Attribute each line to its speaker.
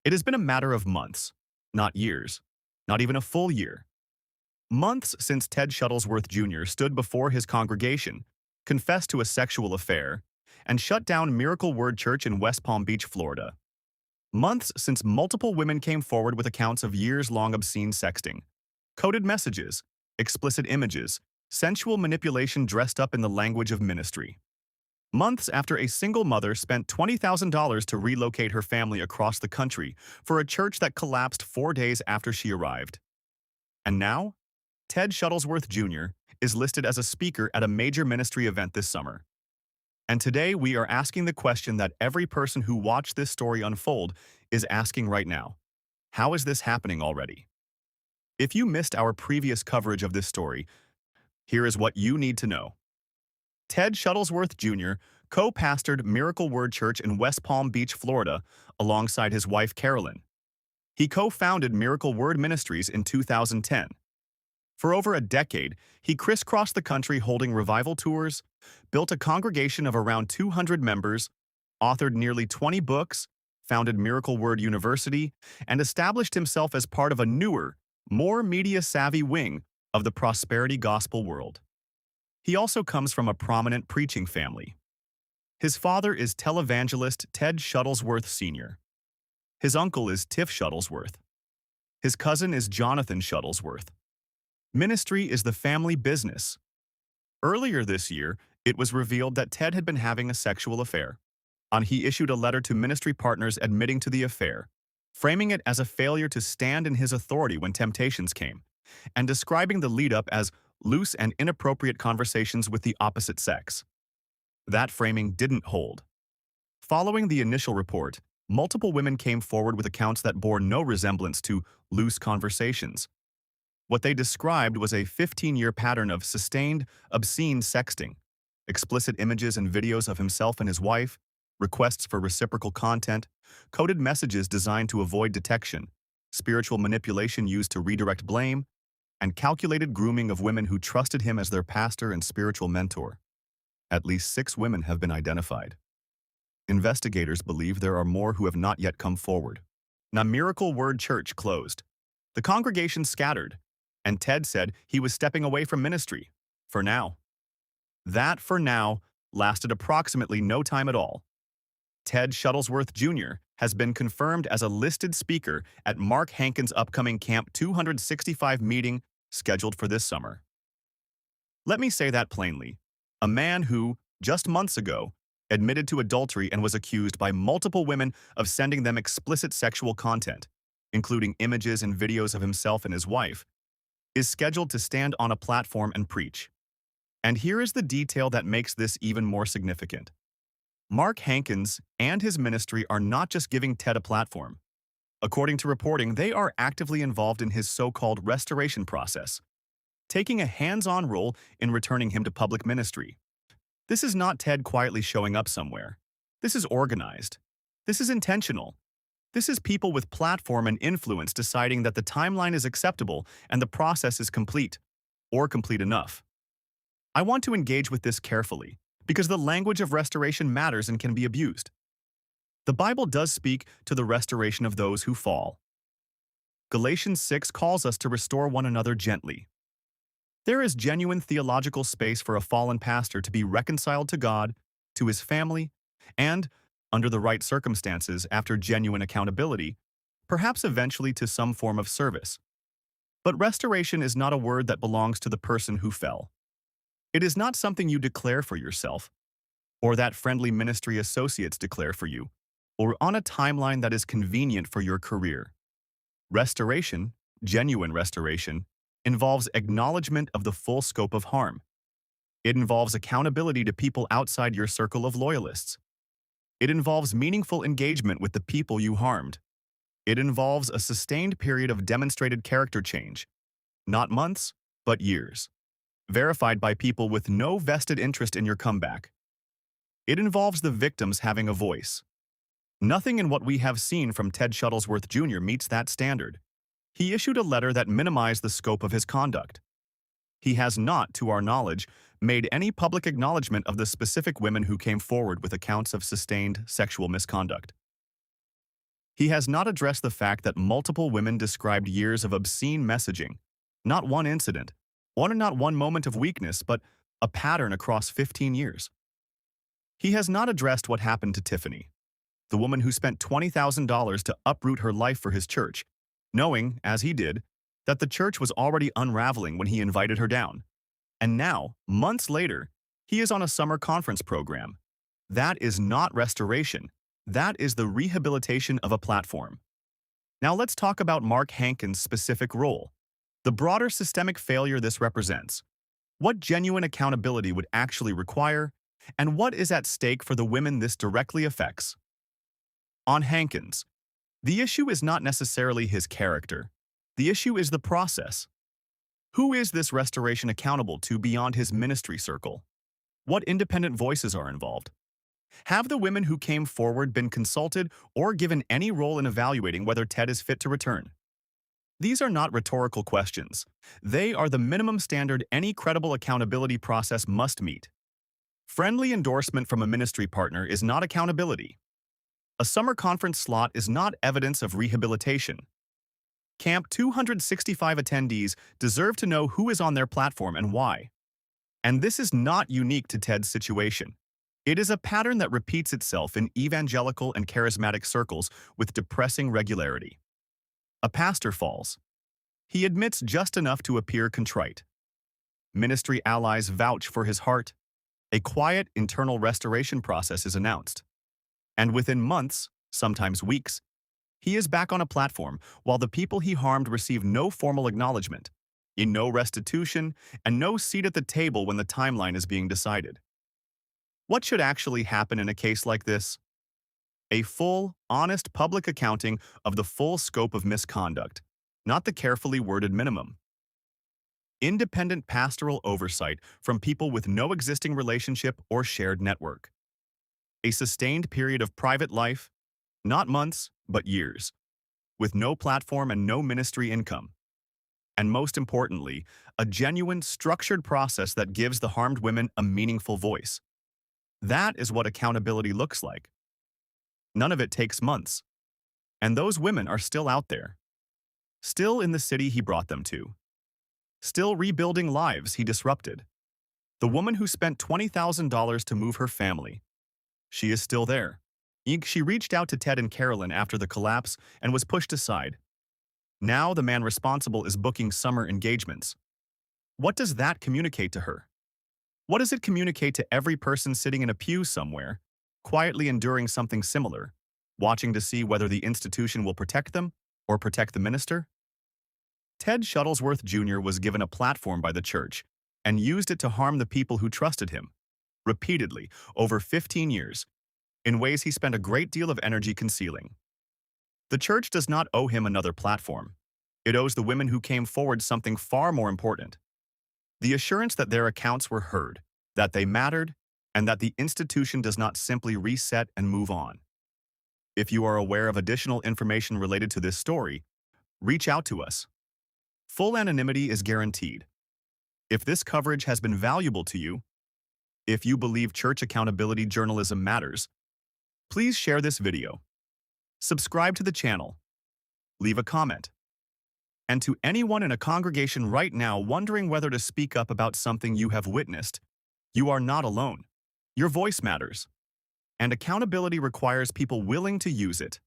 Speaker 1: It has been a matter of months, not years, not even a full year. Months since Ted Shuttlesworth Jr. stood before his congregation, confessed to a sexual affair, and shut down Miracle Word Church in West Palm Beach, Florida. Months since multiple women came forward with accounts of years-long obscene sexting, coded messages, explicit images, sensual manipulation dressed up in the language of ministry. Months after a single mother spent $20,000 to relocate her family across the country for a church that collapsed 4 days after she arrived. And now, Ted Shuttlesworth Jr. is listed as a speaker at a major ministry event this summer. And today we are asking the question that every person who watched this story unfold is asking right now. How is this happening already? If you missed our previous coverage of this story, here is what you need to know. Ted Shuttlesworth Jr. co-pastored Miracle Word Church in West Palm Beach, Florida, alongside his wife Carolyn. He co-founded Miracle Word Ministries in 2010. For over a decade, he crisscrossed the country holding revival tours, built a congregation of around 200 members, authored nearly 20 books, founded Miracle Word University, and established himself as part of a newer, more media-savvy wing of the prosperity gospel world. He also comes from a prominent preaching family. His father is televangelist Ted Shuttlesworth Sr. His uncle is Tiff Shuttlesworth. His cousin is Jonathan Shuttlesworth. Ministry is the family business. Earlier this year, it was revealed that Ted had been having a sexual affair, and he issued a letter to ministry partners admitting to the affair, framing it as a failure to stand in his authority when temptations came, and describing the lead-up as loose and inappropriate conversations with the opposite sex. That framing didn't hold. Following the initial report, multiple women came forward with accounts that bore no resemblance to loose conversations. What they described was a 15-year pattern of sustained, obscene sexting, explicit images and videos of himself and his wife, requests for reciprocal content, coded messages designed to avoid detection, spiritual manipulation used to redirect blame, and calculated grooming of women who trusted him as their pastor and spiritual mentor. At least 6 women have been identified. Investigators believe there are more who have not yet come forward. Now, Miracle Word Church closed. The congregation scattered, and Ted said he was stepping away from ministry, for now. That "for now" lasted approximately no time at all. Ted Shuttlesworth Jr. has been confirmed as a listed speaker at Mark Hankins' upcoming Camp 265 meeting scheduled for this summer. Let me say that plainly. A man who, just months ago, admitted to adultery and was accused by multiple women of sending them explicit sexual content, including images and videos of himself and his wife, is scheduled to stand on a platform and preach. And here is the detail that makes this even more significant. Mark Hankins and his ministry are not just giving Ted a platform. According to reporting, they are actively involved in his so-called restoration process, taking a hands-on role in returning him to public ministry. This is not Ted quietly showing up somewhere. This is organized. This is intentional. This is people with platform and influence deciding that the timeline is acceptable and the process is complete, or complete enough. I want to engage with this carefully, because the language of restoration matters and can be abused. The Bible does speak to the restoration of those who fall. Galatians 6 calls us to restore one another gently. There is genuine theological space for a fallen pastor to be reconciled to God, to his family, and, under the right circumstances, after genuine accountability, perhaps eventually to some form of service. But restoration is not a word that belongs to the person who fell. It is not something you declare for yourself, or that friendly ministry associates declare for you, or on a timeline that is convenient for your career. Restoration, genuine restoration, involves acknowledgement of the full scope of harm. It involves accountability to people outside your circle of loyalists. It involves meaningful engagement with the people you harmed. It involves a sustained period of demonstrated character change, not months, but years, verified by people with no vested interest in your comeback. It involves the victims having a voice. Nothing in what we have seen from Ted Shuttlesworth Jr. meets that standard. He issued a letter that minimized the scope of his conduct. He has not, to our knowledge, made any public acknowledgement of the specific women who came forward with accounts of sustained sexual misconduct. He has not addressed the fact that multiple women described years of obscene messaging, not one incident, or not one moment of weakness, but a pattern across 15 years. He has not addressed what happened to Tiffany, the woman who spent $20,000 to uproot her life for his church, knowing, as he did, that the church was already unraveling when he invited her down. And now, months later, he is on a summer conference program. That is not restoration. That is the rehabilitation of a platform. Now let's talk about Mark Hankin's specific role, the broader systemic failure this represents. What genuine accountability would actually require, and what is at stake for the women this directly affects? On Hankins, the issue is not necessarily his character. The issue is the process. Who is this restoration accountable to beyond his ministry circle? What independent voices are involved? Have the women who came forward been consulted or given any role in evaluating whether Ted is fit to return? These are not rhetorical questions. They are the minimum standard any credible accountability process must meet. Friendly endorsement from a ministry partner is not accountability. A summer conference slot is not evidence of rehabilitation. Camp 265 attendees deserve to know who is on their platform and why. And this is not unique to Ted's situation. It is a pattern that repeats itself in evangelical and charismatic circles with depressing regularity. A pastor falls. He admits just enough to appear contrite. Ministry allies vouch for his heart. A quiet internal restoration process is announced. And within months, sometimes weeks, he is back on a platform while the people he harmed receive no formal acknowledgement, in no restitution, and no seat at the table when the timeline is being decided. What should actually happen in a case like this? A full, honest public accounting of the full scope of misconduct, not the carefully worded minimum. Independent pastoral oversight from people with no existing relationship or shared network. A sustained period of private life, not months, but years, with no platform and no ministry income. And most importantly, a genuine, structured process that gives the harmed women a meaningful voice. That is what accountability looks like. None of it takes months. And those women are still out there. Still in the city he brought them to. Still rebuilding lives he disrupted. The woman who spent $20,000 to move her family. She is still there. She reached out to Ted and Carolyn after the collapse and was pushed aside. Now the man responsible is booking summer engagements. What does that communicate to her? What does it communicate to every person sitting in a pew somewhere, quietly enduring something similar, watching to see whether the institution will protect them or protect the minister? Ted Shuttlesworth Jr. was given a platform by the church and used it to harm the people who trusted him, repeatedly, over 15 years, in ways he spent a great deal of energy concealing. The church does not owe him another platform. It owes the women who came forward something far more important. The assurance that their accounts were heard, that they mattered, and that the institution does not simply reset and move on. If you are aware of additional information related to this story, reach out to us. Full anonymity is guaranteed. If this coverage has been valuable to you, if you believe church accountability journalism matters, please share this video. Subscribe to the channel. Leave a comment. And to anyone in a congregation right now wondering whether to speak up about something you have witnessed, you are not alone. Your voice matters. And accountability requires people willing to use it.